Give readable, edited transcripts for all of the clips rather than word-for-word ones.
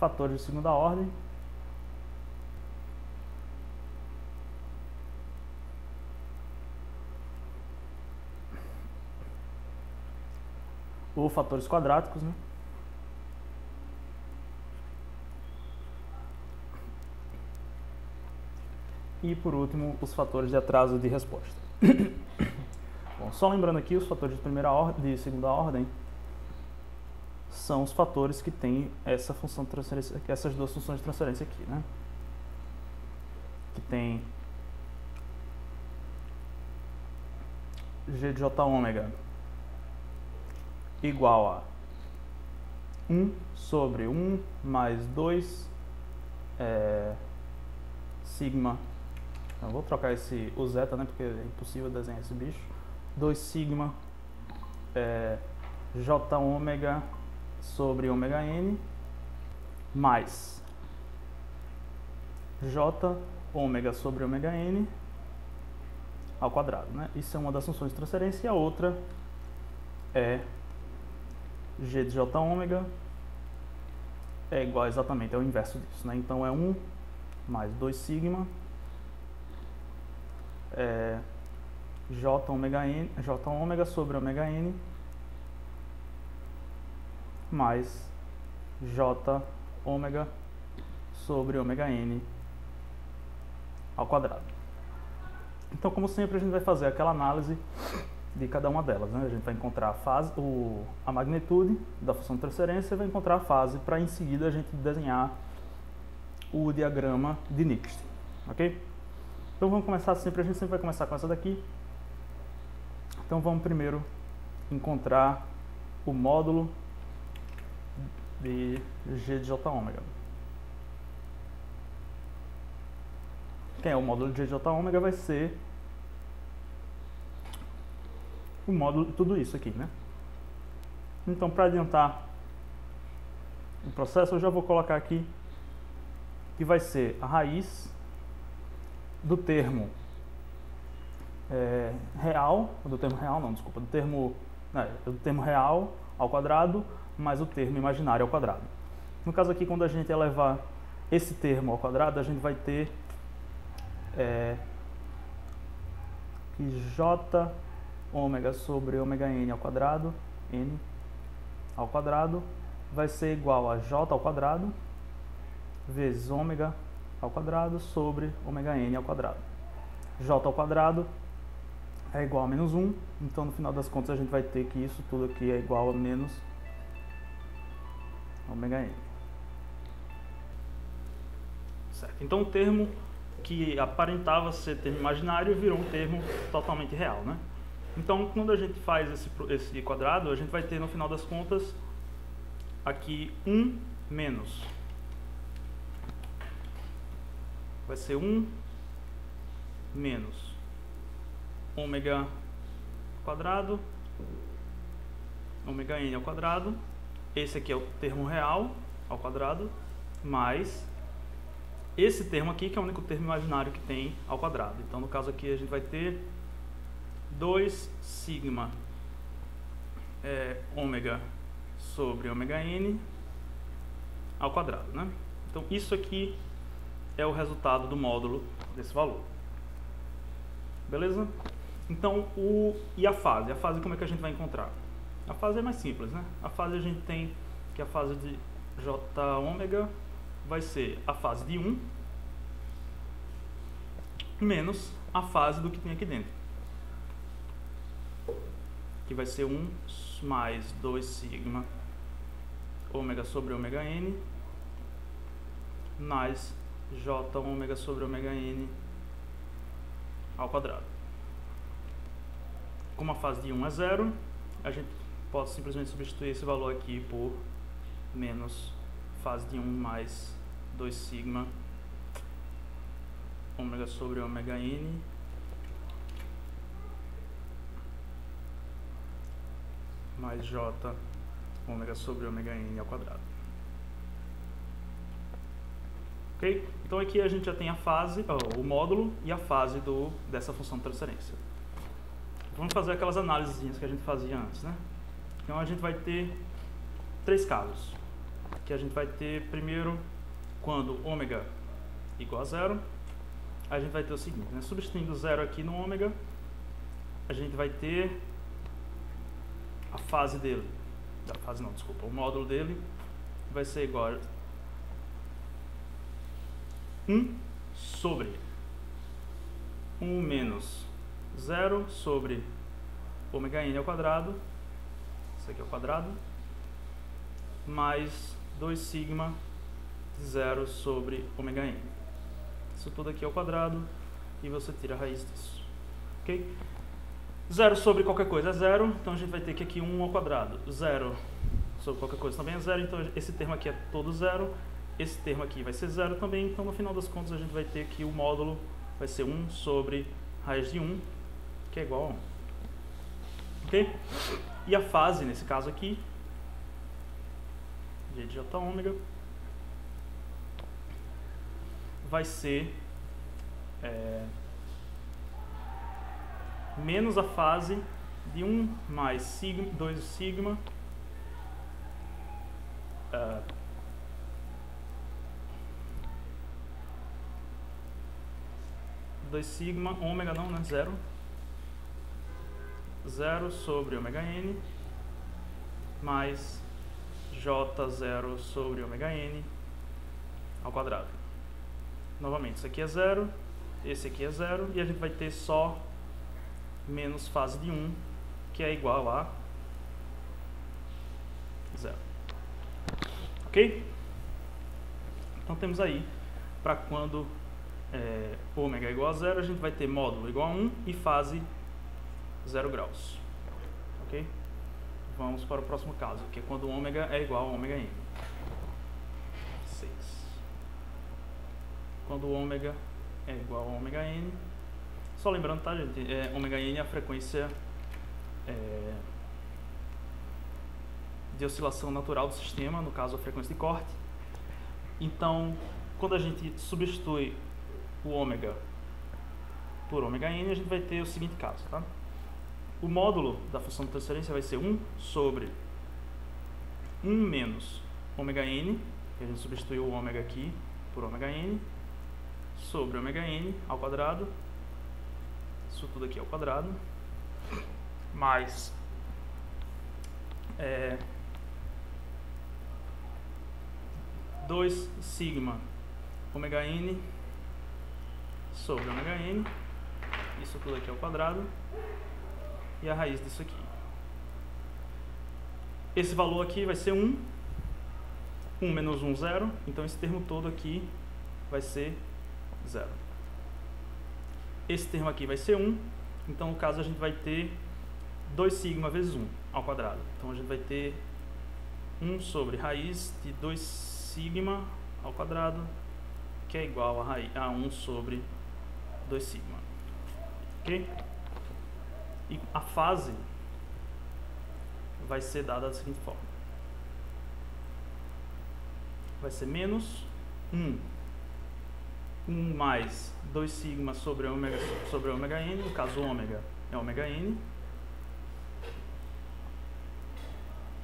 fatores de segunda ordem. Ou fatores quadráticos, né? E por último, os fatores de atraso de resposta. Bom, só lembrando aqui, os fatores de primeira ordem, de segunda ordem, são os fatores que têm essa função de transferência, essas duas funções de transferência aqui, né? Que tem g de j ômega igual a 1 sobre 1 mais 2 sigma. Eu vou trocar o zeta, né, porque é impossível desenhar esse bicho. 2 sigma j ômega sobre ômega n mais j ômega sobre ômega n ao quadrado, né? Isso é uma das funções de transferência e a outra é g de j ômega é igual exatamente ao inverso disso, né? Então é 1 mais 2 sigma j ômega sobre ômega n mais j ômega sobre ômega n ao quadrado. Então, como sempre, a gente vai fazer aquela análise de cada uma delas, né? A gente vai encontrar a fase, a magnitude da função de transferência e vai encontrar a fase para em seguida a gente desenhar o diagrama de Nixte, ok? Então vamos começar sempre, a gente sempre vai começar com essa daqui. Então vamos primeiro encontrar o módulo de g de j ômega. Quem é o módulo de g de j ômega vai ser o módulo de tudo isso aqui, né? Então, para adiantar o processo, eu já vou colocar aqui que vai ser a raiz do termo do termo real ao quadrado mais o termo imaginário ao quadrado. No caso aqui, quando a gente elevar esse termo ao quadrado, a gente vai ter que j ômega sobre ômega n ao quadrado vai ser igual a j ao quadrado vezes ômega ao quadrado sobre ômega n ao quadrado. J ao quadrado é igual a menos 1, então no final das contas a gente vai ter que isso tudo aqui é igual a menos ômega n. Certo. Então o termo que aparentava ser termo imaginário virou um termo totalmente real, né? Então quando a gente faz esse quadrado, a gente vai ter no final das contas aqui 1 menos. Vai ser 1 menos ômega quadrado, ômega n ao quadrado, esse aqui é o termo real ao quadrado, mais esse termo aqui, que é o único termo imaginário que tem ao quadrado. Então, no caso aqui, a gente vai ter 2 sigma ômega sobre ômega n ao quadrado, né? Então, isso aqui é o resultado do módulo desse valor. Beleza? Então, e a fase? A fase como é que a gente vai encontrar? A fase é mais simples, né? A fase a gente tem que a fase de j ômega vai ser a fase de 1 menos a fase do que tem aqui dentro, que vai ser 1 mais 2 sigma ômega sobre ômega n mais j ômega sobre ômega n ao quadrado. Como a fase de 1 é 0, a gente pode simplesmente substituir esse valor aqui por menos fase de 1 mais 2 sigma ômega sobre ômega n mais j ômega sobre ômega n ao quadrado. Ok? Então aqui a gente já tem a fase, o módulo e a fase dessa função de transferência. Vamos fazer aquelas análises que a gente fazia antes, né? Então a gente vai ter 3 casos. que a gente vai ter primeiro, quando ômega igual a zero, a gente vai ter o seguinte, né? Substituindo zero aqui no ômega, a gente vai ter a fase dele, o módulo dele vai ser igual a 1 sobre 1 menos 0 sobre ômega n ao quadrado, isso aqui é o quadrado, mais 2 sigma 0 sobre ômega n. Isso tudo aqui é o quadrado e você tira a raiz disso. Ok? 0 sobre qualquer coisa é 0, então a gente vai ter que aqui 1 ao quadrado. 0 sobre qualquer coisa também é 0, então esse termo aqui é todo 0. Esse termo aqui vai ser 0 também, então no final das contas a gente vai ter que o módulo vai ser 1 sobre raiz de 1, que é igual a 1. Ok? E a fase, nesse caso aqui, g de j ômega, vai ser menos a fase de 1 mais sigma, 2 sigma, ômega não, né? 0 sobre ômega n, mais j0 sobre ômega n ao quadrado. Novamente, isso aqui é 0, esse aqui é 0, e a gente vai ter só menos fase de 1, que é igual a 0. Ok? Então temos aí, para quando ômega é igual a 0, a gente vai ter módulo igual a 1 e fase 0 graus. Ok? Vamos para o próximo caso, que é quando ômega é igual a ômega n. 6. Quando ômega é igual a ômega n, só lembrando, tá, gente? Ômega n é a frequência de oscilação natural do sistema, no caso a frequência de corte. Então, quando a gente substitui o ômega por ômega n, a gente vai ter o seguinte caso, tá? O módulo da função de transferência vai ser 1 sobre 1 menos ômega n, que a gente substituiu o ômega aqui por ômega n, sobre ômega n ao quadrado, isso tudo aqui ao quadrado, mais 2 sigma ômega n sobre ômega n, isso tudo aqui ao quadrado, e a raiz disso aqui. Esse valor aqui vai ser 1, 1 menos 1, 0, então esse termo todo aqui vai ser 0. Esse termo aqui vai ser 1, então no caso a gente vai ter 2 sigma vezes 1 ao quadrado. Então a gente vai ter 1 sobre raiz de 2 sigma ao quadrado, que é igual a 1 sobre 2 sigma. Ok? E a fase vai ser dada da seguinte forma. Vai ser menos 1 mais 2 sigma sobre ômega n, no caso ômega é ômega n,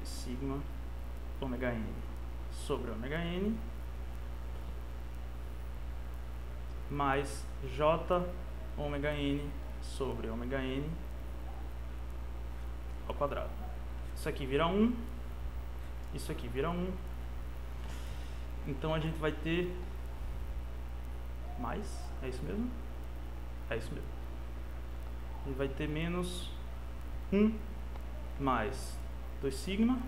sigma ômega n sobre ômega n, mais j ômega n sobre ômega n ao quadrado. Isso aqui vira 1, isso aqui vira 1, então a gente vai ter mais, é isso mesmo? É isso mesmo. A gente vai ter menos 1 mais 2 sigma,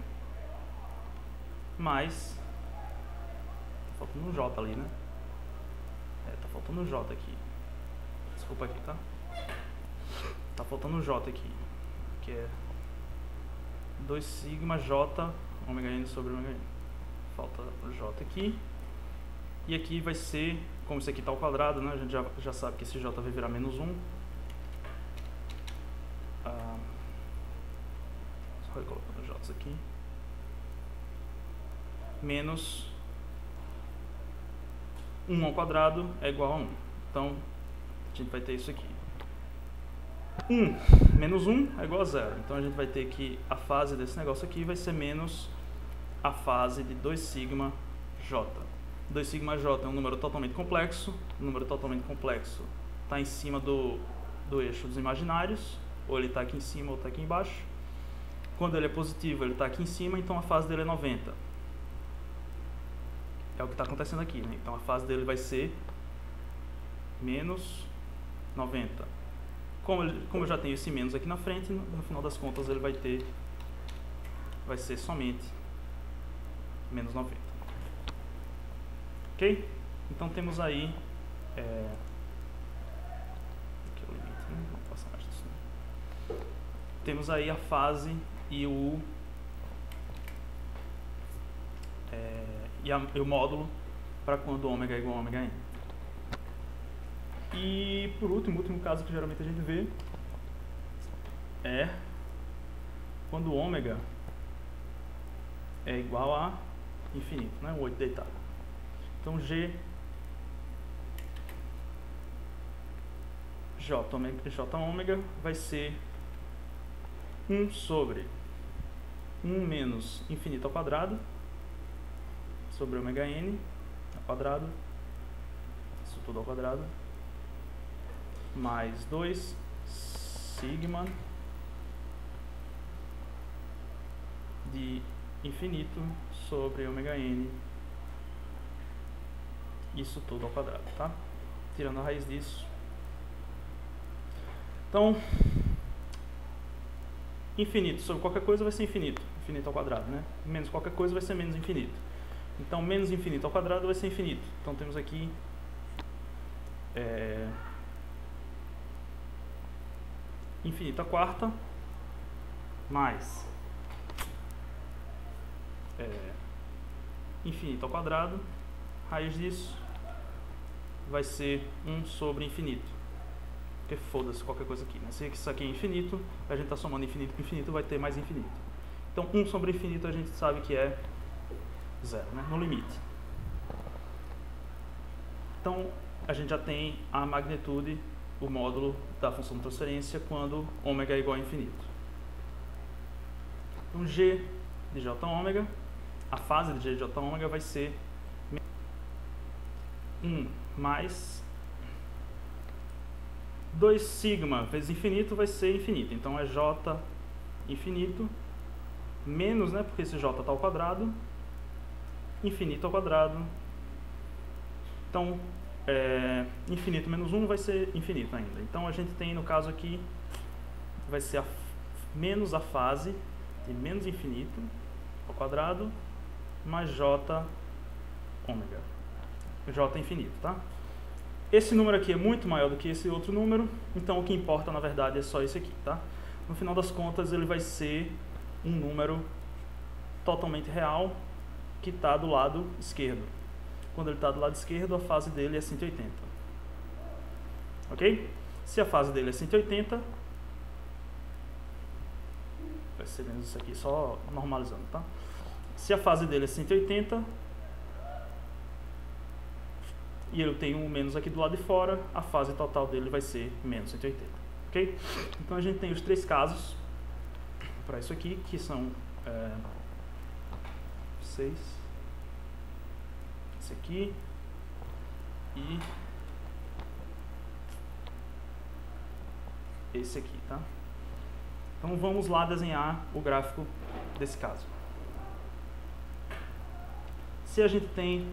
mais, tá faltando um j ali, né? Tá faltando um j aqui. Desculpa aqui, tá? Tá faltando um j aqui, que é 2 sigma j ômega n sobre ômega n. Falta o j aqui. E aqui vai ser, como isso aqui está ao quadrado, né? A gente já sabe que esse j vai virar menos 1. Só ir colocando os j's aqui. Menos 1 ao quadrado é igual a 1. Então, a gente vai ter isso aqui. 1 menos 1 é igual a 0. Então, a gente vai ter que a fase desse negócio aqui vai ser menos a fase de 2σj. 2σj é um número totalmente complexo. O número totalmente complexo está em cima do eixo dos imaginários, ou ele está aqui em cima ou está aqui embaixo. Quando ele é positivo, ele está aqui em cima, então a fase dele é 90. É o que está acontecendo aqui, né? Então a fase dele vai ser menos 90. Como eu já tenho esse menos aqui na frente, no final das contas ele vai ser somente menos 90. Ok? Então temos aí aqui é o limite, né? Vamos passar mais disso, né? Temos aí a fase e o módulo para quando ômega é igual a ômega n. E por último, o último caso que geralmente a gente vê é quando ômega é igual a infinito, né? O 8 deitado. Então J ômega vai ser 1 sobre 1 menos infinito ao quadrado sobre ômega n ao quadrado, isso tudo ao quadrado, mais 2 sigma de infinito sobre ômega n, isso tudo ao quadrado, tá? Tirando a raiz disso. Então, infinito sobre qualquer coisa vai ser infinito, infinito ao quadrado, né? Menos qualquer coisa vai ser menos infinito. Então, menos infinito ao quadrado vai ser infinito. Então, temos aqui infinito à quarta mais infinito ao quadrado, raiz disso vai ser 1 sobre infinito, porque foda-se qualquer coisa aqui, né? Se isso aqui é infinito, a gente está somando infinito com infinito, vai ter mais infinito. Então 1 sobre infinito a gente sabe que é 0, né? No limite. Então a gente já tem a magnitude, o módulo da função de transferência quando ômega é igual a infinito. Então G de J ômega, a fase de G de J ômega vai ser 1 mais 2 sigma vezes infinito vai ser infinito. Então é J infinito menos, né, porque esse J está ao quadrado, infinito ao quadrado. Então infinito menos 1 vai ser infinito ainda. Então a gente tem, no caso aqui, vai ser menos a fase de menos infinito ao quadrado mais J ômega. J infinito, tá? Esse número aqui é muito maior do que esse outro número, então o que importa, na verdade, é só esse aqui, tá? No final das contas, ele vai ser um número totalmente real que está do lado esquerdo. Quando ele está do lado esquerdo, a fase dele é 180. Ok? Se a fase dele é 180, vai ser menos isso aqui, só normalizando, tá? Se a fase dele é 180 e ele tem um menos aqui do lado de fora, a fase total dele vai ser menos 180. Ok? Então a gente tem os três casos para isso aqui, que são 6, esse aqui e esse aqui, tá? Então vamos lá desenhar o gráfico desse caso. Se a gente tem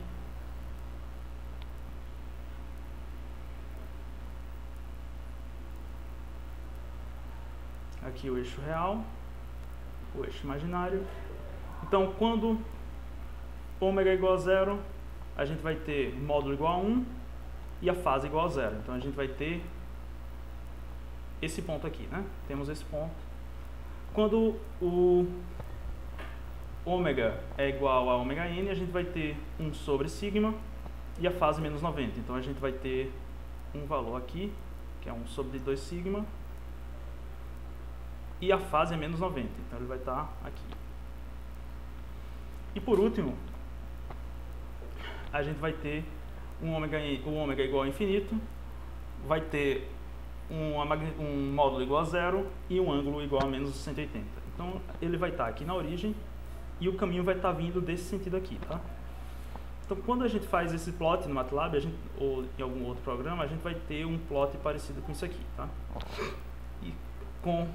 aqui o eixo real, o eixo imaginário, então quando ômega é igual a 0, a gente vai ter módulo igual a 1 e a fase igual a 0. Então a gente vai ter esse ponto aqui, né? Temos esse ponto. Quando o ômega é igual a ômega n, a gente vai ter 1 sobre sigma e a fase menos 90. Então a gente vai ter um valor aqui, que é 1 sobre 2 sigma, e a fase é menos 90. Então ele vai estar aqui. E por último, a gente vai ter o ômega igual a infinito, vai ter um módulo igual a 0 e um ângulo igual a menos 180. Então ele vai estar aqui na origem, e o caminho vai estar vindo desse sentido aqui, tá? Então, quando a gente faz esse plot no MATLAB, ou em algum outro programa, a gente vai ter um plot parecido com isso aqui, tá? E com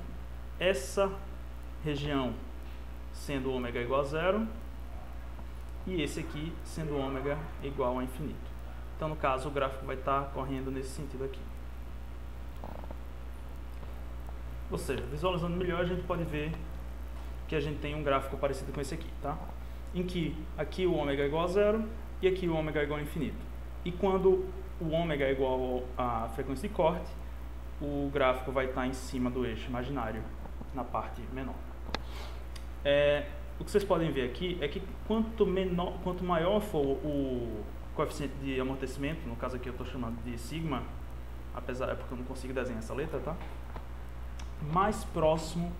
essa região sendo ômega igual a zero, e esse aqui sendo ômega igual a infinito. Então, no caso, o gráfico vai estar correndo nesse sentido aqui. Ou seja, visualizando melhor, a gente pode ver que a gente tem um gráfico parecido com esse aqui, tá? Em que aqui o ômega é igual a zero e aqui o ômega é igual a infinito. E quando o ômega é igual à frequência de corte, o gráfico vai estar em cima do eixo imaginário, na parte menor. O que vocês podem ver aqui é que quanto maior for o coeficiente de amortecimento, no caso aqui eu estou chamando de sigma, apesar porque eu não consigo desenhar essa letra, tá? Mais próximo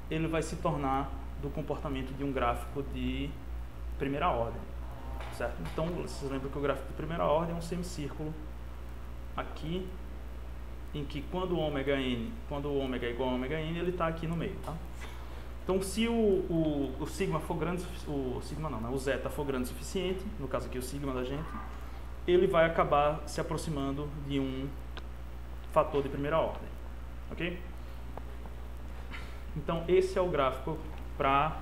ele vai se tornar do comportamento de um gráfico de primeira ordem, certo? Então, vocês lembram que o gráfico de primeira ordem é um semicírculo aqui, em que quando o ômega é igual a ômega n, ele está aqui no meio, tá? Então, se o sigma for grande, o zeta for grande o suficiente, no caso aqui o sigma da gente, ele vai acabar se aproximando de um fator de primeira ordem, ok? Então, esse é o gráfico para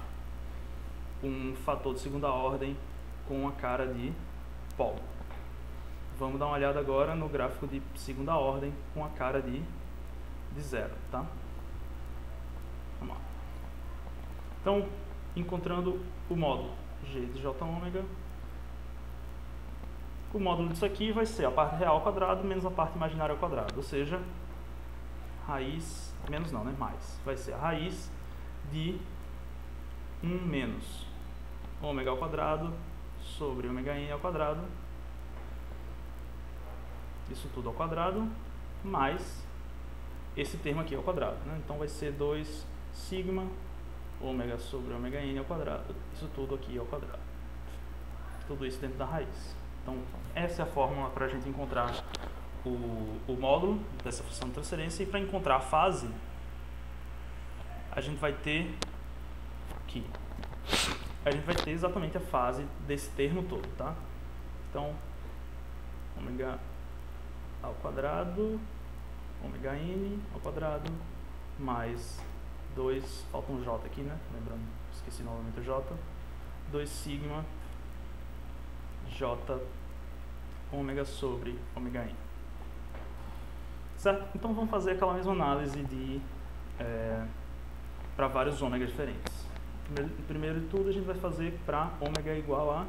um fator de segunda ordem com a cara de polo. Vamos dar uma olhada agora no gráfico de segunda ordem com a cara de zero, tá? Vamos lá. Então, encontrando o módulo g de j ômega, o módulo disso aqui vai ser a parte real ao quadrado menos a parte imaginária ao quadrado, ou seja, raiz, menos não, né? Mais. Vai ser a raiz de 1 menos ômega ao quadrado sobre ômega n ao quadrado, isso tudo ao quadrado, mais esse termo aqui ao quadrado, né? Então vai ser 2 sigma ômega sobre ômega n ao quadrado, isso tudo aqui ao quadrado. Tudo isso dentro da raiz. Então, essa é a fórmula para a gente encontrar o módulo dessa função de transferência, e para encontrar a fase, a gente vai ter aqui. A gente vai ter exatamente a fase desse termo todo, tá? Então, ômega ao quadrado, ômega n ao quadrado, mais 2, falta um j aqui, né? Lembrando, esqueci novamente o j, 2 sigma j ômega sobre ômega n. Certo? Então vamos fazer aquela mesma análise para vários ômegas diferentes. Primeiro de tudo, a gente vai fazer para ômega igual a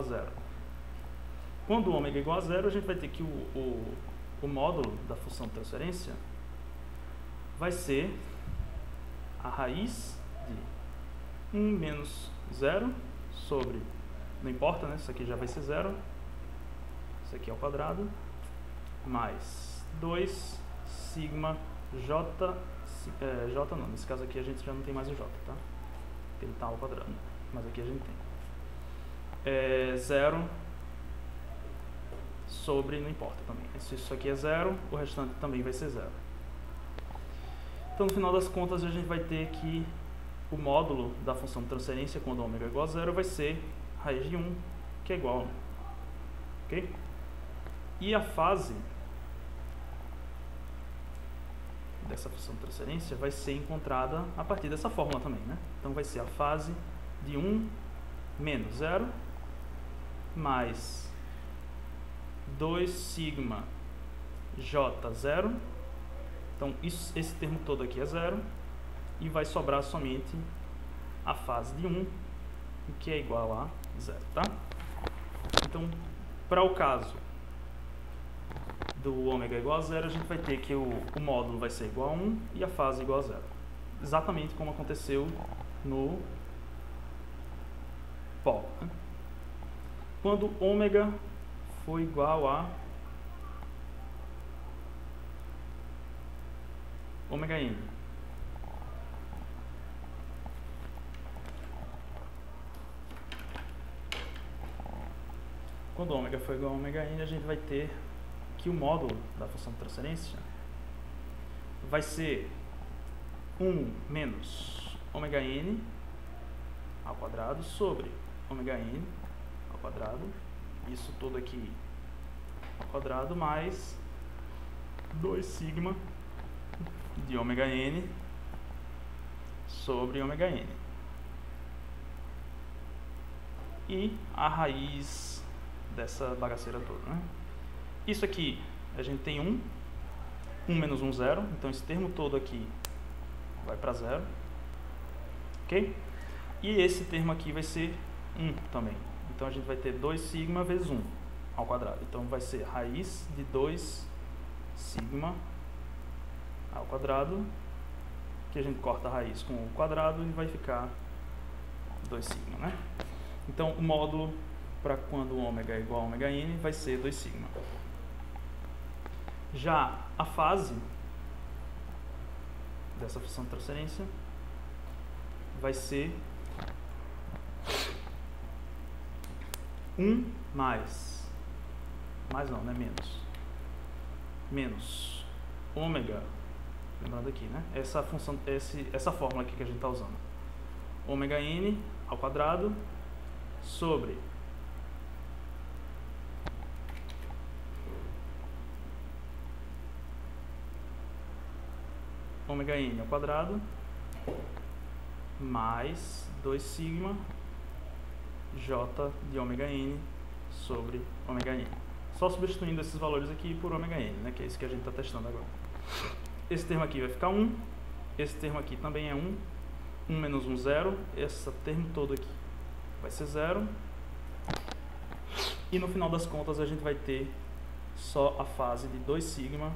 zero. Quando o ômega é igual a zero, a gente vai ter que o módulo da função de transferência vai ser a raiz de 1 menos 0 sobre, não importa, né? Isso aqui já vai ser zero, isso aqui é ao quadrado, mais 2 sigma j, j não, nesse caso aqui a gente já não tem mais o j, tá? Ele está ao quadrado, mas aqui a gente tem. 0 sobre, não importa também. Se isso aqui é zero, o restante também vai ser zero. Então, no final das contas, a gente vai ter que o módulo da função de transferência, quando ômega é igual a zero, vai ser raiz de 1, que é igual a 1. Ok? E a fase dessa função de transferência vai ser encontrada a partir dessa fórmula também, né? Então, vai ser a fase de 1 menos 0 mais 2 sigma j0. Então, esse termo todo aqui é zero, e vai sobrar somente a fase de 1, que é igual a zero, tá? Então, para o caso do ômega igual a zero, a gente vai ter que o módulo vai ser igual a 1 e a fase igual a zero. Exatamente como aconteceu no polo, né? Quando ômega for igual a ômega n. Quando ômega for igual a ômega n, a gente vai ter que o módulo da função de transferência vai ser 1 menos ômega n ao quadrado sobre ômega n ao quadrado, isso tudo aqui ao quadrado, mais 2 sigma de ômega n sobre ômega n. E a raiz dessa bagaceira toda, né? Isso aqui, a gente tem 1 menos 1, 0. Então, esse termo todo aqui vai para 0. Ok? E esse termo aqui vai ser 1 também. Então, a gente vai ter 2 sigma vezes 1 ao quadrado. Então, vai ser raiz de 2 sigma ao quadrado, que a gente corta a raiz com o quadrado e vai ficar 2 sigma, né? Então, o módulo para quando o ômega é igual a ômega n vai ser 2 sigma. Já a fase dessa função de transferência vai ser 1 mais não, né? Menos ômega, lembrando aqui, né? Essa função, essa fórmula aqui que a gente está usando. Ômega n ao quadrado sobre ômega n ao quadrado mais 2 sigma j de ômega n sobre ômega n. Só substituindo esses valores aqui por ômega n, né, que é isso que a gente está testando agora. Esse termo aqui vai ficar 1, esse termo aqui também é 1, 1 menos 1, 0, esse termo todo aqui vai ser 0. E no final das contas a gente vai ter só a fase de 2 sigma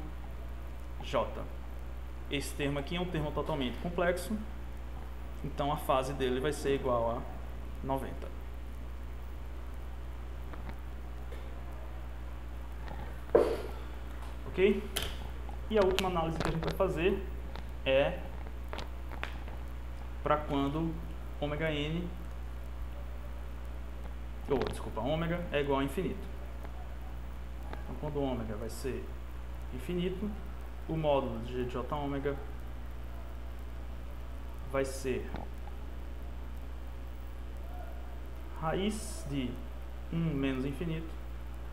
j. Esse termo aqui é um termo totalmente complexo, então a fase dele vai ser igual a 90. Ok? E a última análise que a gente vai fazer é para quando ômega n, ômega é igual a infinito. Então, quando ômega vai ser infinito, o módulo de g de j ômega vai ser raiz de 1 menos infinito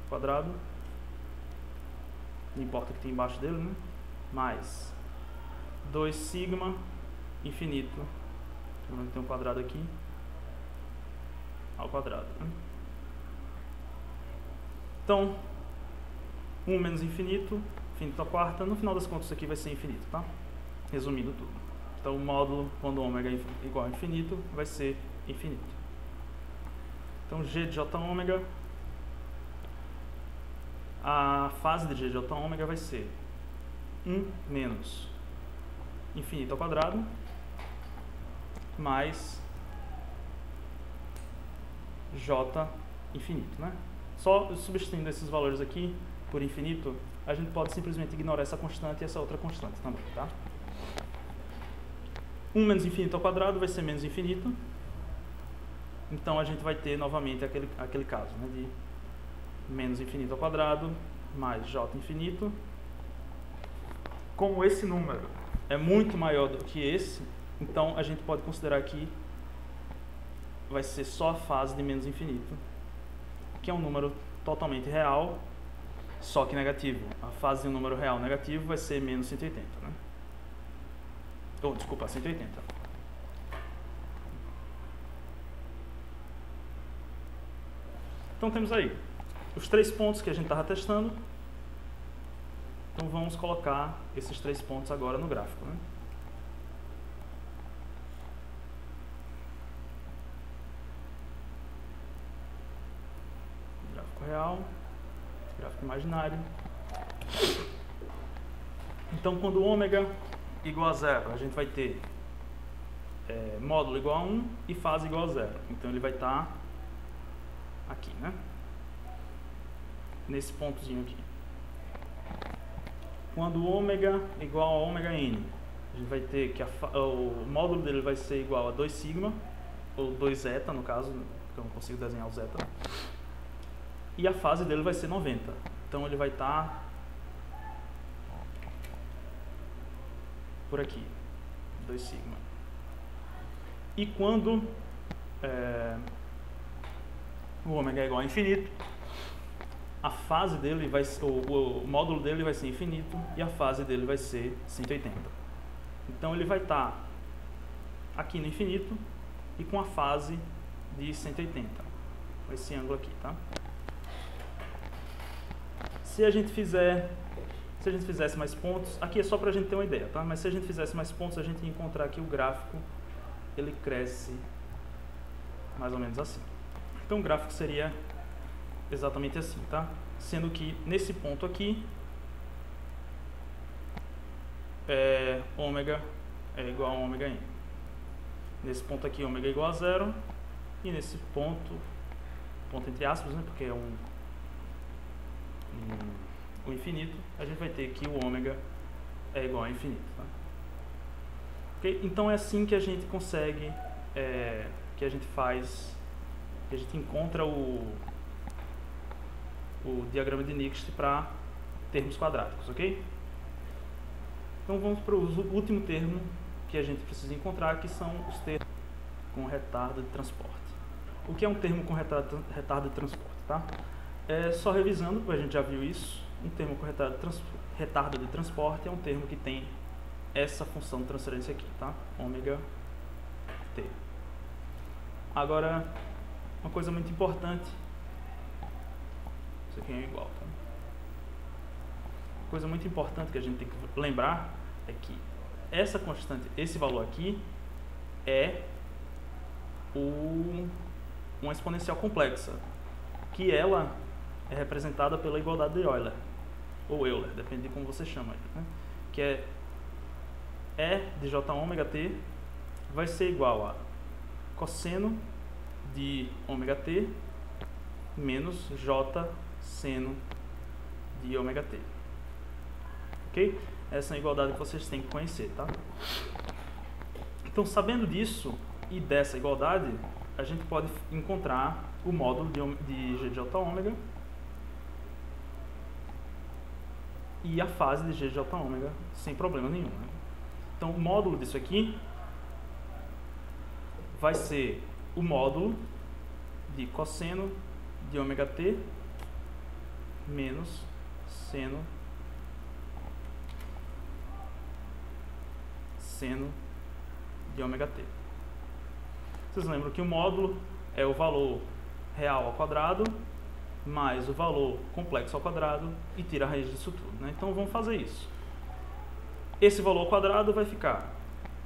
quadrado, não importa o que tem embaixo dele, né? Mais 2 sigma infinito, tem um quadrado aqui, ao quadrado, né? Então, 1 menos infinito, infinito à quarta, no final das contas isso aqui vai ser infinito, tá? Resumindo tudo. Então, o módulo, quando ômega é igual a infinito, vai ser infinito. Então, g de j ômega, a fase de g de j ômega vai ser 1 menos infinito ao quadrado, mais j infinito, né? Só substituindo esses valores aqui por infinito, a gente pode simplesmente ignorar essa constante e essa outra constante também, tá? 1 menos infinito ao quadrado vai ser menos infinito. Então, a gente vai ter novamente aquele caso, né, de menos infinito ao quadrado mais j infinito. Como esse número é muito maior do que esse, então a gente pode considerar que vai ser só a fase de menos infinito, que é um número totalmente real, só que negativo. A fase de um número real negativo vai ser menos 180, né? Oh, desculpa, 180. Então temos aí os 3 pontos que a gente estava testando. Então vamos colocar esses 3 pontos agora no gráfico, né? Gráfico real, gráfico imaginário. Então, quando ômega igual a 0, a gente vai ter módulo igual a 1 e fase igual a 0. Então, ele vai estar aqui, né? Nesse pontozinho aqui. Quando ômega igual a ômega n, a gente vai ter que o módulo dele vai ser igual a 2 sigma, ou 2 zeta, no caso, porque eu não consigo desenhar o zeta. E a fase dele vai ser 90. Então, ele vai estar por aqui, 2 sigma. E quando o ômega é igual a infinito, a fase dele vai ser, o módulo dele vai ser infinito e a fase dele vai ser 180. Então ele vai estar aqui no infinito e com a fase de 180, com esse ângulo aqui, tá? Se a gente fizesse mais pontos, aqui é só para a gente ter uma ideia, tá? Mas se a gente fizesse mais pontos, a gente ia encontrar que o gráfico ele cresce mais ou menos assim. Então o gráfico seria exatamente assim, tá? Sendo que nesse ponto aqui, ômega é igual a ômega n. Nesse ponto aqui, ômega é igual a 0. E nesse ponto entre aspas, né? Porque é o infinito, a gente vai ter que o ômega é igual a infinito, tá? Okay? Então é assim que a gente consegue, que a gente faz, que a gente encontra o diagrama de Nixte para termos quadráticos, ok? Então vamos para o último termo que a gente precisa encontrar, que são os termos com retardo de transporte. O que é um termo com retardo de transporte, tá? Só revisando, porque a gente já viu isso, um termo com retardo de transporte é um termo que tem essa função de transferência aqui, tá? Ômega t. Agora, uma coisa muito importante, isso aqui é igual, tá? Uma coisa muito importante que a gente tem que lembrar é que essa constante, esse valor aqui, é uma exponencial complexa, que ela é representada pela igualdade de Euler, ou Euler, depende de como você chama, né? Que é E de j ômega t vai ser igual a cosseno de ômega t menos j seno de ômega t. Ok? Essa é a igualdade que vocês têm que conhecer, tá? Então, sabendo disso e dessa igualdade, a gente pode encontrar o módulo de g de j ômega e a fase de g de j ômega sem problema nenhum, né? Então, o módulo disso aqui vai ser o módulo de cosseno de ômega t menos seno de ômega t. Vocês lembram que o módulo é o valor real ao quadrado mais o valor complexo ao quadrado e tira a raiz disso tudo, né? Então vamos fazer isso. Esse valor ao quadrado vai ficar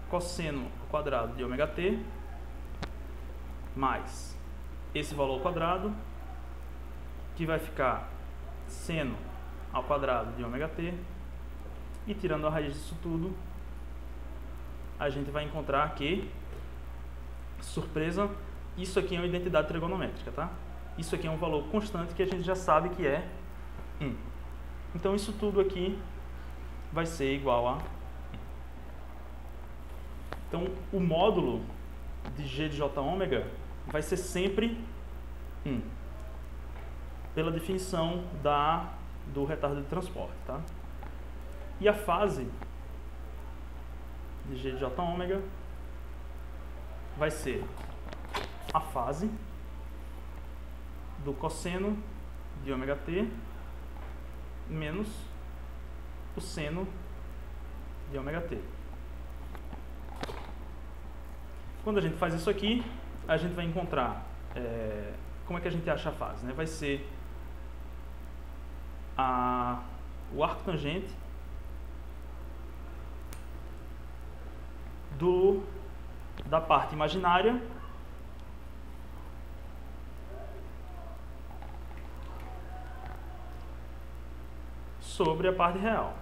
cosseno ao quadrado de ômega t mais esse valor ao quadrado, que vai ficar seno ao quadrado de ômega t, e tirando a raiz disso tudo, a gente vai encontrar que, surpresa, isso aqui é uma identidade trigonométrica, tá? Isso aqui é um valor constante que a gente já sabe que é 1. Então isso tudo aqui vai ser igual a 1. Então o módulo de g de j ômega vai ser sempre 1, pela definição do retardo de transporte, tá? E a fase de g de j ômega vai ser a fase do cosseno de ômega t menos o seno de ômega t. Quando a gente faz isso aqui, a gente vai encontrar como é que a gente acha a fase, né? Vai ser o arco tangente da parte imaginária sobre a parte real.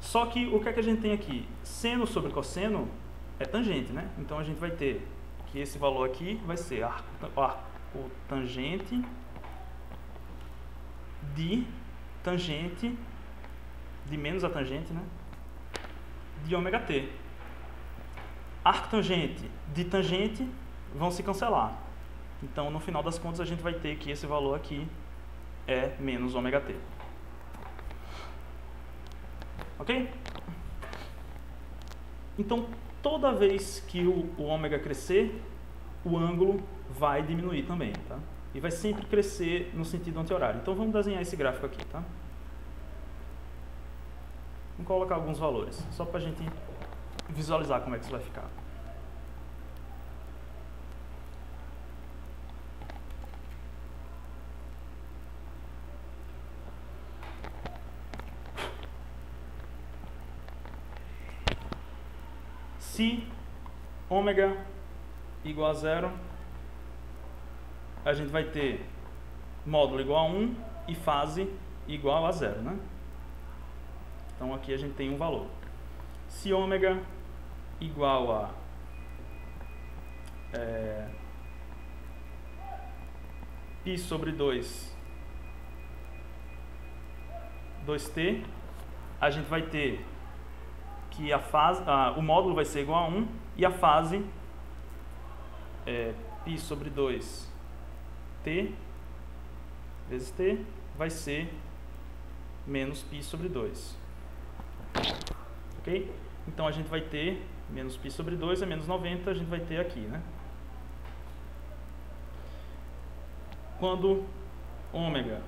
Só que o que é que a gente tem aqui? Seno sobre cosseno é tangente, né? Então a gente vai ter que esse valor aqui vai ser arco tangente de tangente de menos a tangente, né? De ômega t. Arco tangente de tangente vão se cancelar. Então, no final das contas, a gente vai ter que esse valor aqui é menos ômega t. Ok? Então, toda vez que o ômega crescer, o ângulo vai diminuir também, tá? E vai sempre crescer no sentido anti-horário. Então, vamos desenhar esse gráfico aqui, tá? Vamos colocar alguns valores, só para a gente visualizar como é que isso vai ficar. Se ômega igual a 0, a gente vai ter módulo igual a 1 e fase igual a 0, né? Então aqui a gente tem um valor. Se ômega igual a π sobre 2t, a gente vai ter que o módulo vai ser igual a 1 e a fase π sobre 2t vezes t vai ser menos π sobre 2. Ok? Então a gente vai ter menos π sobre 2 é menos 90, a gente vai ter aqui, né? Quando ômega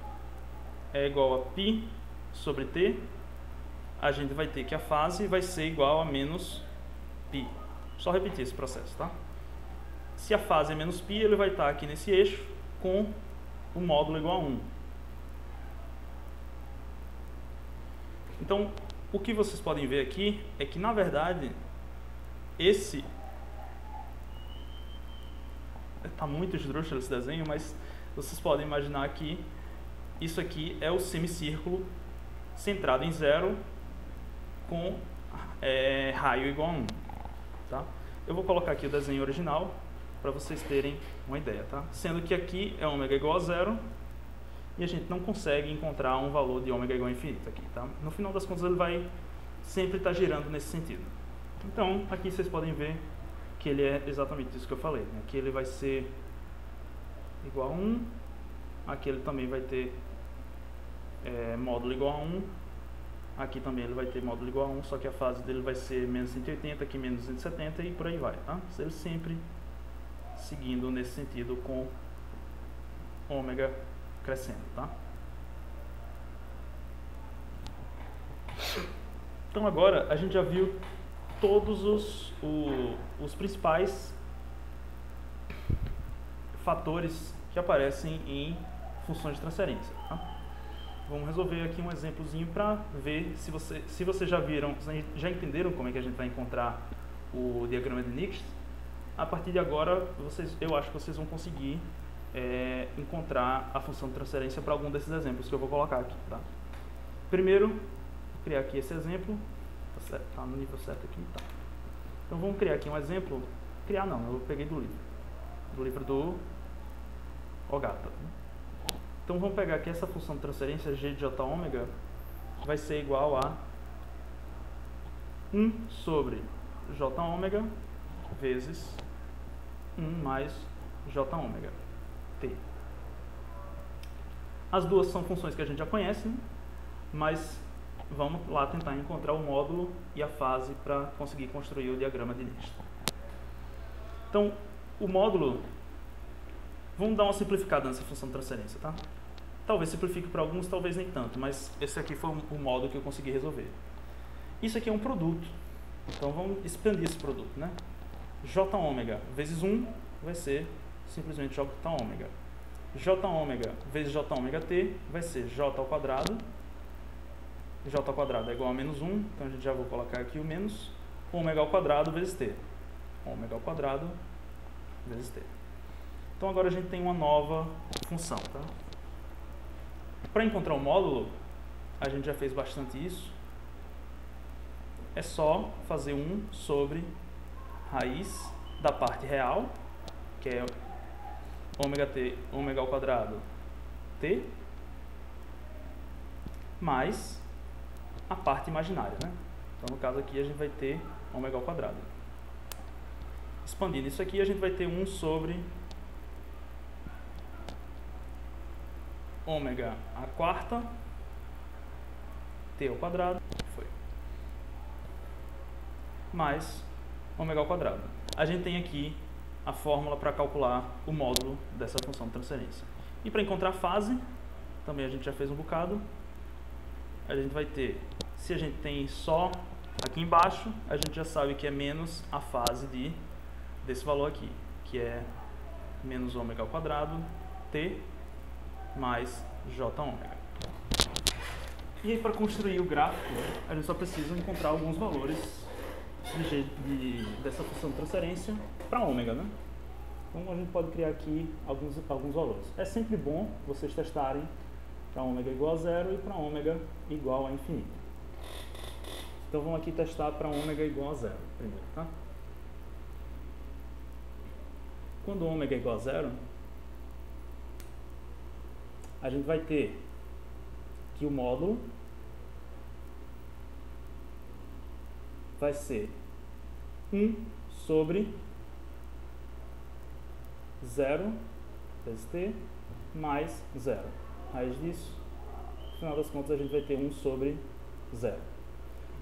é igual a π sobre t, a gente vai ter que a fase vai ser igual a menos π. Só repetir esse processo, tá? Se a fase é menos π, ele vai estar aqui nesse eixo com o módulo igual a 1. Então, o que vocês podem ver aqui é que, na verdade, esse... Está muito esdrúxulo esse desenho, mas vocês podem imaginar que isso aqui é o semicírculo centrado em 0 com raio igual a 1. Tá? Eu vou colocar aqui o desenho original para vocês terem uma ideia. Tá? Sendo que aqui é ômega igual a 0 e a gente não consegue encontrar um valor de ômega igual a infinito aqui. Tá? No final das contas, ele vai sempre estar girando nesse sentido. Então, aqui vocês podem ver que ele é exatamente isso que eu falei. Né? Aqui ele vai ser igual a 1, aqui ele também vai ter módulo igual a 1, aqui também ele vai ter módulo igual a 1, só que a fase dele vai ser menos 180, aqui menos 270 e por aí vai. Tá? Ele sempre seguindo nesse sentido com ômega crescendo. Tá? Então agora a gente já viu todos os principais fatores que aparecem em funções de transferência. Tá? Vamos resolver aqui um exemplozinho para ver se vocês já viram, já entenderam como é que a gente vai encontrar o diagrama de Nix. A partir de agora, eu acho que vocês vão conseguir encontrar a função de transferência para algum desses exemplos que eu vou colocar aqui. Tá? Primeiro, vou criar aqui esse exemplo. Está no nível certo aqui. Tá. Então vamos criar aqui um exemplo. Criar não, eu peguei do livro do Ogata. Então vamos pegar aqui essa função de transferência g de j ômega vai ser igual a 1 sobre j ômega vezes 1 mais j ômega t. As duas são funções que a gente já conhece, né? Mas vamos lá tentar encontrar o módulo e a fase para conseguir construir o diagrama de Nix. Então, o módulo, vamos dar uma simplificada nessa função de transferência, tá? Talvez simplifique para alguns, talvez nem tanto, mas esse aqui foi o módulo que eu consegui resolver. Isso aqui é um produto, então vamos expandir esse produto, né? J ômega vezes 1 vai ser simplesmente J ômega. J ômega vezes J ômega t vai ser J ao quadrado. J ao quadrado é igual a menos 1, então a gente já vou colocar aqui o menos ômega ao quadrado vezes t. Ômega ao quadrado vezes t. Então agora a gente tem uma nova função, tá? Para encontrar o módulo, a gente já fez bastante isso. É só fazer 1 sobre raiz da parte real, que é ômega ao quadrado t, mais a parte imaginária, né? Então, no caso aqui, a gente vai ter ômega ao quadrado. Expandindo isso aqui, a gente vai ter 1 sobre ômega à quarta, t ao quadrado, foi. mais ômega ao quadrado. A gente tem aqui a fórmula para calcular o módulo dessa função de transferência. E para encontrar a fase, também a gente já fez um bocado, a gente vai ter, se a gente tem só aqui embaixo, a gente já sabe que é menos a fase desse valor aqui, que é menos ômega ao quadrado, t, mais j ômega. E aí, para construir o gráfico, a gente só precisa encontrar alguns valores dessa função de transferência para ômega, né? Então, a gente pode criar aqui alguns valores. É sempre bom vocês testarem para ômega igual a zero e para ômega igual a infinito. Então, vamos aqui testar para ômega igual a zero primeiro, tá? Quando ômega é igual a zero, a gente vai ter que o módulo vai ser 1 sobre 0 vezes t mais 0. Raiz disso, no final das contas, a gente vai ter 1 sobre 0.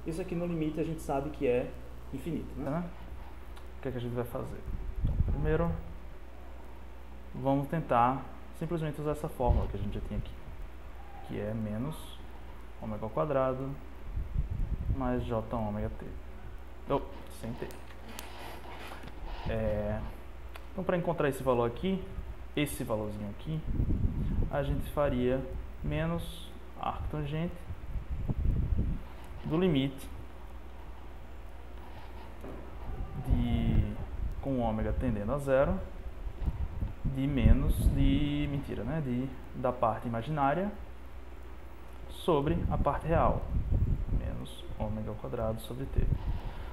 Isso aqui no limite a gente sabe que é infinito, né? O que é que a gente vai fazer? Então, primeiro, vamos tentar simplesmente usar essa fórmula que a gente já tem aqui, que é menos ômega ao quadrado mais j ômega t. Sem t. Então, para encontrar esse valor aqui, esse valorzinho aqui, a gente faria menos arctangente do limite com ômega tendendo a zero da parte imaginária sobre a parte real, menos ômega ao quadrado sobre t.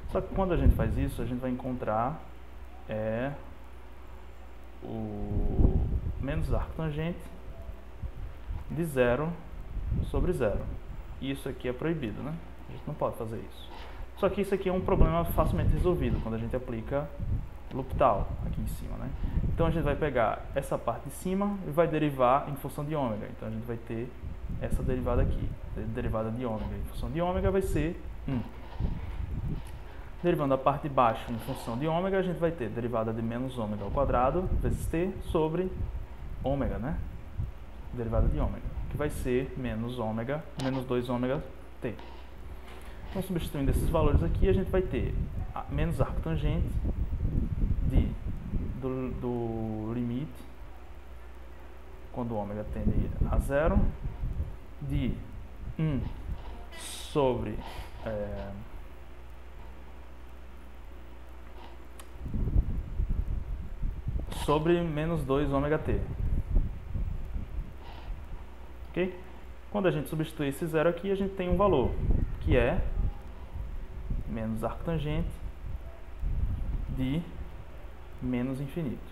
Só que quando a gente faz isso, a gente vai encontrar o menos arctangente de zero sobre zero. E isso aqui é proibido, né? A gente não pode fazer isso. Só que isso aqui é um problema facilmente resolvido quando a gente aplica L'Hopital aqui em cima, né? Então a gente vai pegar essa parte de cima e vai derivar em função de ômega. Então a gente vai ter essa derivada aqui, derivada de ômega. Em função de ômega vai ser 1. Derivando a parte de baixo em função de ômega, a gente vai ter derivada de menos ômega ao quadrado vezes t sobre ômega, né? Derivada de ômega, que vai ser menos 2 ômega t. Então, substituindo esses valores aqui, a gente vai ter menos arctangente do limite, quando o ômega tende a zero, de 1 sobre menos 2 ômega t. Ok? Quando a gente substitui esse zero aqui, a gente tem um valor, que é menos arctangente de menos infinito.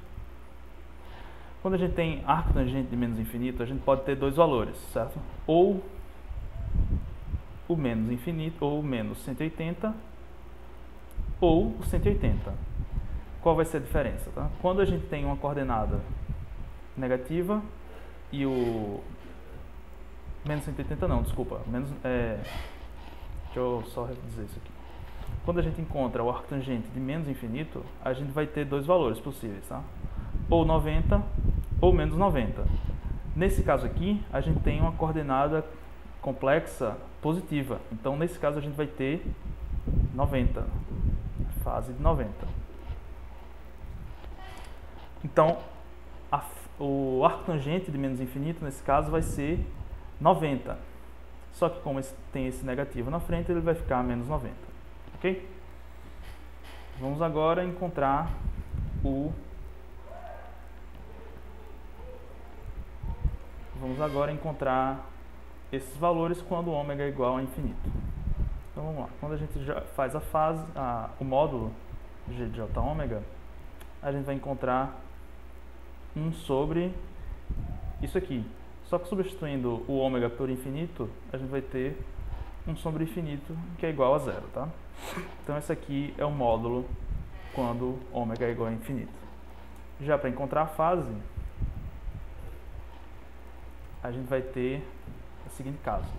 Quando a gente tem arctangente de menos infinito, a gente pode ter dois valores, certo? Ou o menos infinito, ou o menos 180, ou o 180. Qual vai ser a diferença? Tá? Quando a gente tem uma coordenada negativa e o menos 180 não, desculpa, deixa eu só dizer isso aqui. Quando a gente encontra o arctangente de menos infinito, a gente vai ter dois valores possíveis, tá? Ou 90 ou menos 90. Nesse caso aqui, a gente tem uma coordenada complexa positiva. Então, nesse caso, a gente vai ter 90, fase de 90. Então, o arctangente de menos infinito, nesse caso, vai ser 90. Só que como tem esse negativo na frente, ele vai ficar menos 90. Ok? Vamos agora encontrar esses valores quando o ômega é igual a infinito. Então vamos lá. Quando a gente já faz o módulo g de j ômega, a gente vai encontrar 1 sobre isso aqui. Só que substituindo o ômega por infinito, a gente vai ter 1 sobre infinito, que é igual a zero, tá? Então esse aqui é o módulo quando ômega é igual a infinito. Já para encontrar a fase, a gente vai ter o seguinte caso.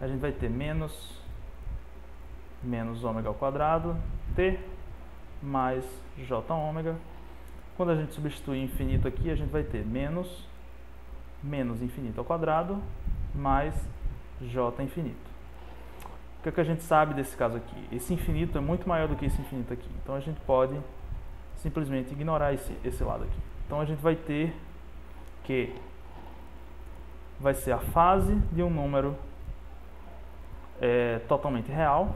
A gente vai ter menos menos ômega ao quadrado, t, mais j ômega. Quando a gente substituir infinito aqui, a gente vai ter menos infinito ao quadrado, mais j infinito. O que é que a gente sabe desse caso aqui? Esse infinito é muito maior do que esse infinito aqui. Então a gente pode simplesmente ignorar esse lado aqui. Então a gente vai ter que vai ser a fase de um número totalmente real,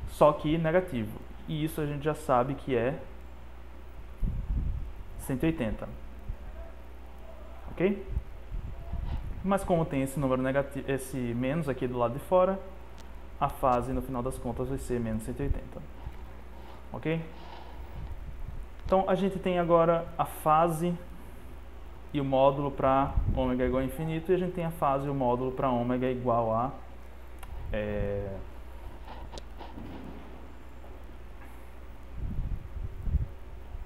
só que negativo. E isso a gente já sabe que é 180. Ok? Mas como tem esse número negativo, esse menos aqui do lado de fora, a fase no final das contas vai ser menos 180. Ok? Então a gente tem agora a fase e o módulo para ômega igual a infinito, e a gente tem a fase e o módulo para ômega igual a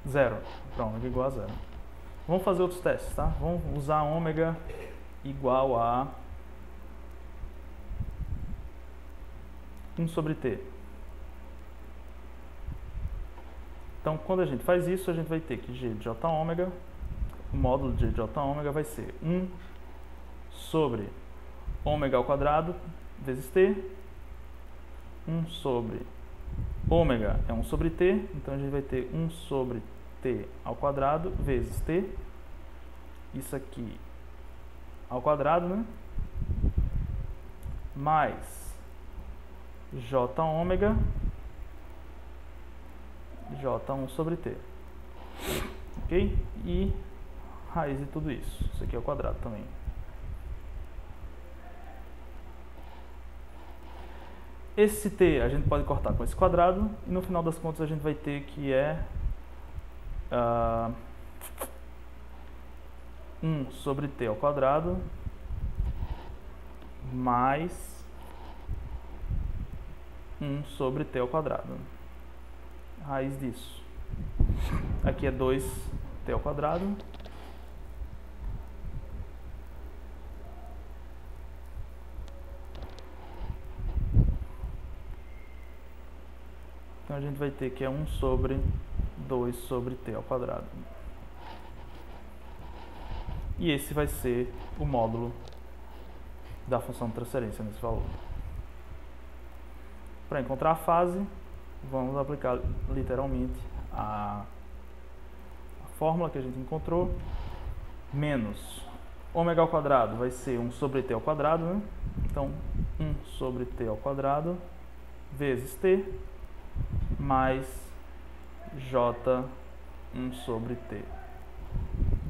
zero, para ômega igual a zero. Vamos fazer outros testes, tá? Vamos usar ômega igual a 1 sobre t. Então, quando a gente faz isso, a gente vai ter que g de j ômega, o módulo de j ômega vai ser 1 sobre ômega ao quadrado vezes t. 1 sobre ômega é 1 sobre t, então a gente vai ter 1 sobre t ao quadrado vezes t. Isso aqui ao quadrado, né? Mais j ômega, j1 sobre t. Ok? E raiz de tudo isso. Isso aqui é o quadrado também. Esse t a gente pode cortar com esse quadrado, e no final das contas a gente vai ter que 1 sobre t ao quadrado mais 1 sobre t ao quadrado. Raiz disso. Aqui é 2t ao quadrado. Então a gente vai ter que 1 sobre 2 sobre t ao quadrado. E esse vai ser o módulo da função de transferência nesse valor. Para encontrar a fase, vamos aplicar literalmente a fórmula que a gente encontrou. Menos ômega ao quadrado vai ser 1 sobre t ao quadrado, né? Então, 1 sobre t ao quadrado vezes t mais j 1 sobre t.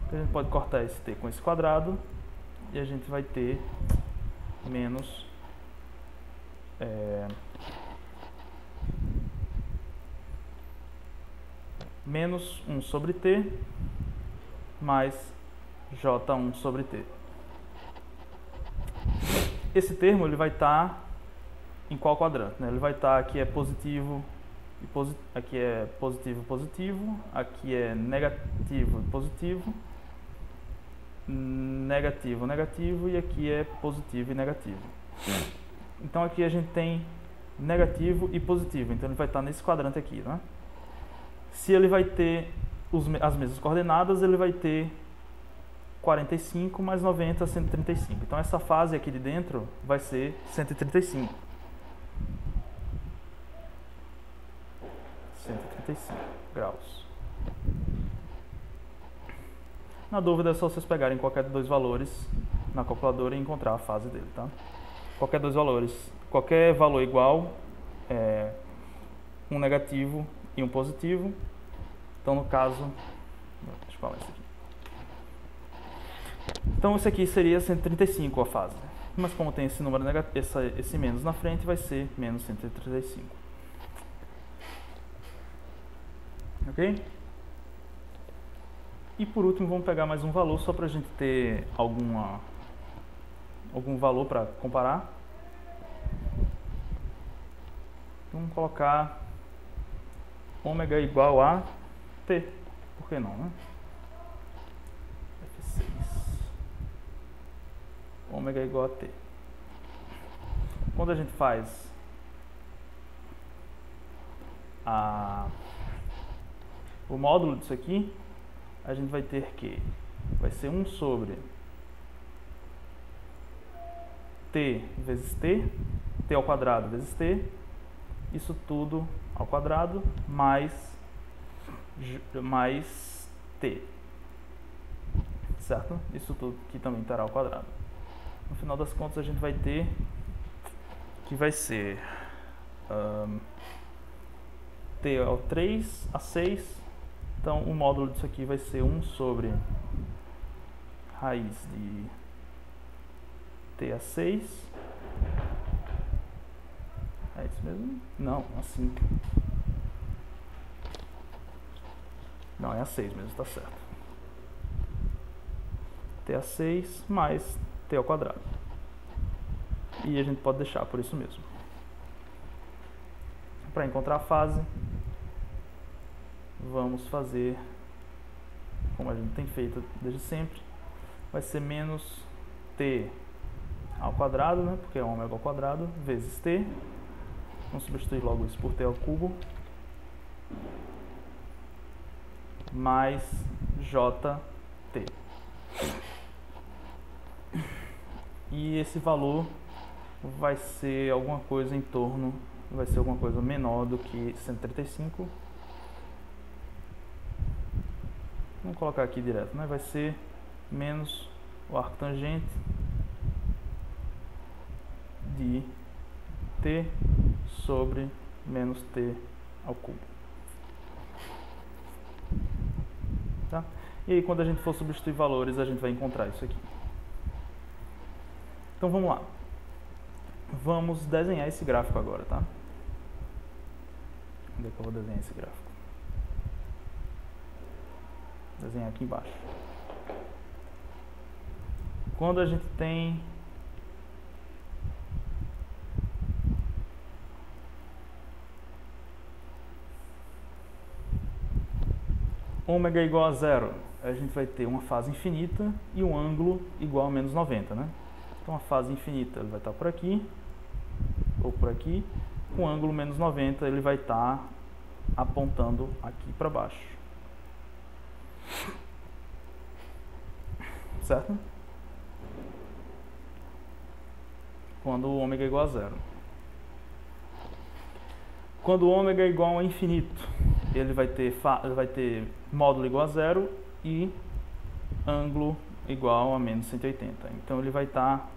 Então, a gente pode cortar esse t com esse quadrado e a gente vai ter menos menos 1 sobre t mais j1 sobre t. Esse termo ele vai estar em qual quadrante? Né? Ele vai estar aqui é positivo, aqui é positivo, positivo, aqui é negativo e positivo, negativo, negativo, e aqui é positivo e negativo. Então aqui a gente tem negativo e positivo, então ele vai estar nesse quadrante aqui, né? Se ele vai ter as mesmas coordenadas, ele vai ter 45 mais 90, 135. Então essa fase aqui de dentro vai ser 135. 135 graus. Na dúvida é só vocês pegarem qualquer dos valores na calculadora e encontrar a fase dele, tá? Qualquer dos valores, qualquer valor igual, um negativo e um positivo. Então no caso, deixa eu falar isso aqui. Então isso aqui seria 135 a fase. Mas como tem esse número negativo, esse menos na frente, vai ser menos 135. Ok? E por último vamos pegar mais um valor só para a gente ter algum valor para comparar. Vamos colocar ômega igual a t. Por que não, né? F6. Ômega igual a t. Quando a gente faz o módulo disso aqui, a gente vai ter que vai ser 1 sobre t vezes t ao quadrado vezes t, isso tudo ao quadrado, mais t, certo? Isso tudo que também estará ao quadrado. No final das contas, a gente vai ter que vai ser t ao 3 a 6, então o módulo disso aqui vai ser 1 sobre raiz de t a 6. É isso mesmo? Não, assim. Não, é a 6 mesmo, está certo. T a 6 mais t ao quadrado. E a gente pode deixar por isso mesmo. Para encontrar a fase, vamos fazer como a gente tem feito desde sempre. Vai ser menos t ao quadrado, né? Porque é ômega ao quadrado, vezes t. Vamos substituir logo isso por t ao cubo. Mais jt. E esse valor vai ser alguma coisa em torno, vai ser alguma coisa menor do que 135. Vamos colocar aqui direto, né? Vai ser menos o arco tangente de t sobre menos t ao cubo. Tá? E aí, quando a gente for substituir valores, a gente vai encontrar isso aqui. Então, vamos lá. Vamos desenhar esse gráfico agora, tá? Onde é que eu vou desenhar esse gráfico? Vou desenhar aqui embaixo. Quando a gente tem ômega igual a 0, a gente vai ter uma fase infinita e um ângulo igual a menos 90, né? Então a fase infinita ele vai estar por aqui, ou por aqui, com o ângulo menos 90 ele vai estar apontando aqui para baixo. Certo? Quando o ômega é igual a 0. Quando o ômega é igual a infinito, ele vai ter módulo igual a 0 e ângulo igual a menos 180. Então ele vai estar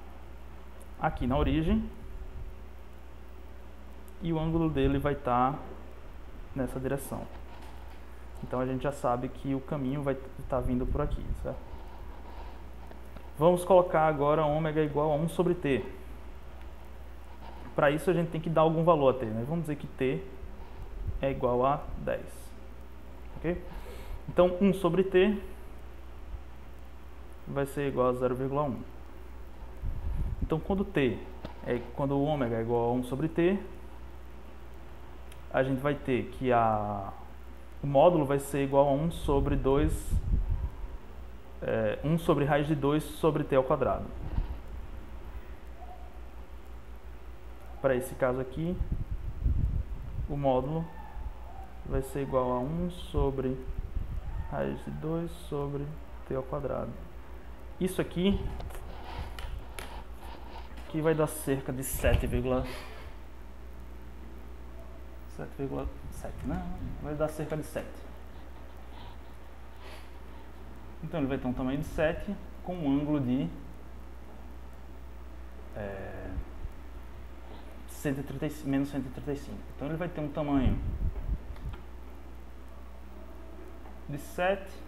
aqui na origem e o ângulo dele vai estar nessa direção. Então a gente já sabe que o caminho vai estar vindo por aqui, certo? Vamos colocar agora ômega igual a 1 sobre t. Para isso a gente tem que dar algum valor a t, né? Vamos dizer que t é igual a 10. Ok? Então 1 sobre t vai ser igual a 0,1. Então quando o ômega é igual a 1 sobre t, a gente vai ter que o módulo vai ser igual a 1 sobre 2, 1 sobre raiz de 2 sobre t ao quadrado. Para esse caso aqui, o módulo vai ser igual a 1 sobre raiz de 2 sobre t ao quadrado. Isso aqui vai dar cerca de 7,7, né? Vai dar cerca de 7. Então ele vai ter um tamanho de 7 com um ângulo de 135, menos 135. Então ele vai ter um tamanho de 7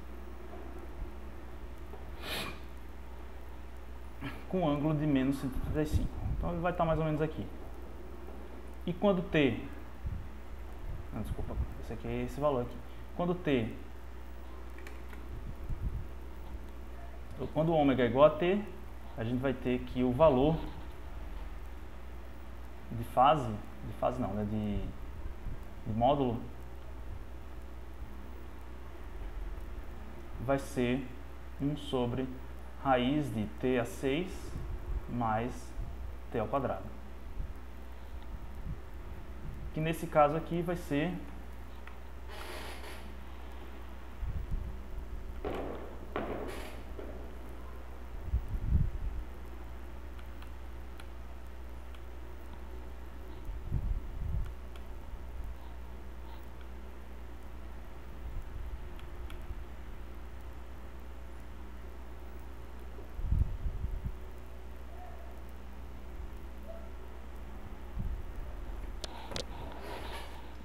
com um ângulo de menos 135. Então ele vai estar mais ou menos aqui. E quando t... Não, desculpa, esse aqui é esse valor aqui. Quando o ômega é igual a t, a gente vai ter que o valor de fase não, né, de módulo vai ser 1 sobre raiz de t a 6 mais t ao quadrado. Que nesse caso aqui vai ser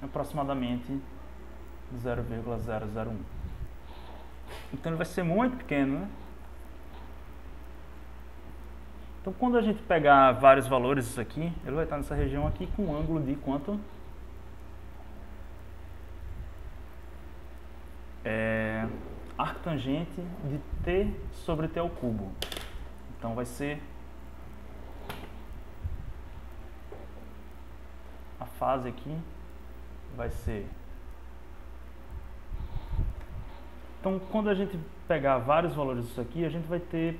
aproximadamente 0,001. Então ele vai ser muito pequeno, né? Então quando a gente pegar vários valores isso aqui, ele vai estar nessa região aqui com um ângulo de quanto? Arctangente de t sobre t ao cubo. Então vai ser a fase aqui vai ser. Então quando a gente pegar vários valores disso aqui, a gente vai ter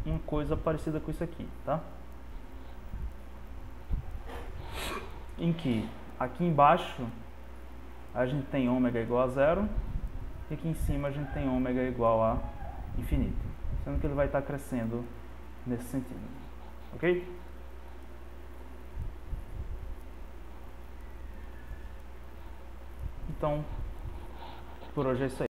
uma coisa parecida com isso aqui, tá? Em que aqui embaixo a gente tem ômega igual a zero e aqui em cima a gente tem ômega igual a infinito, sendo que ele vai estar crescendo nesse sentido, ok? Então, por hoje é isso aí.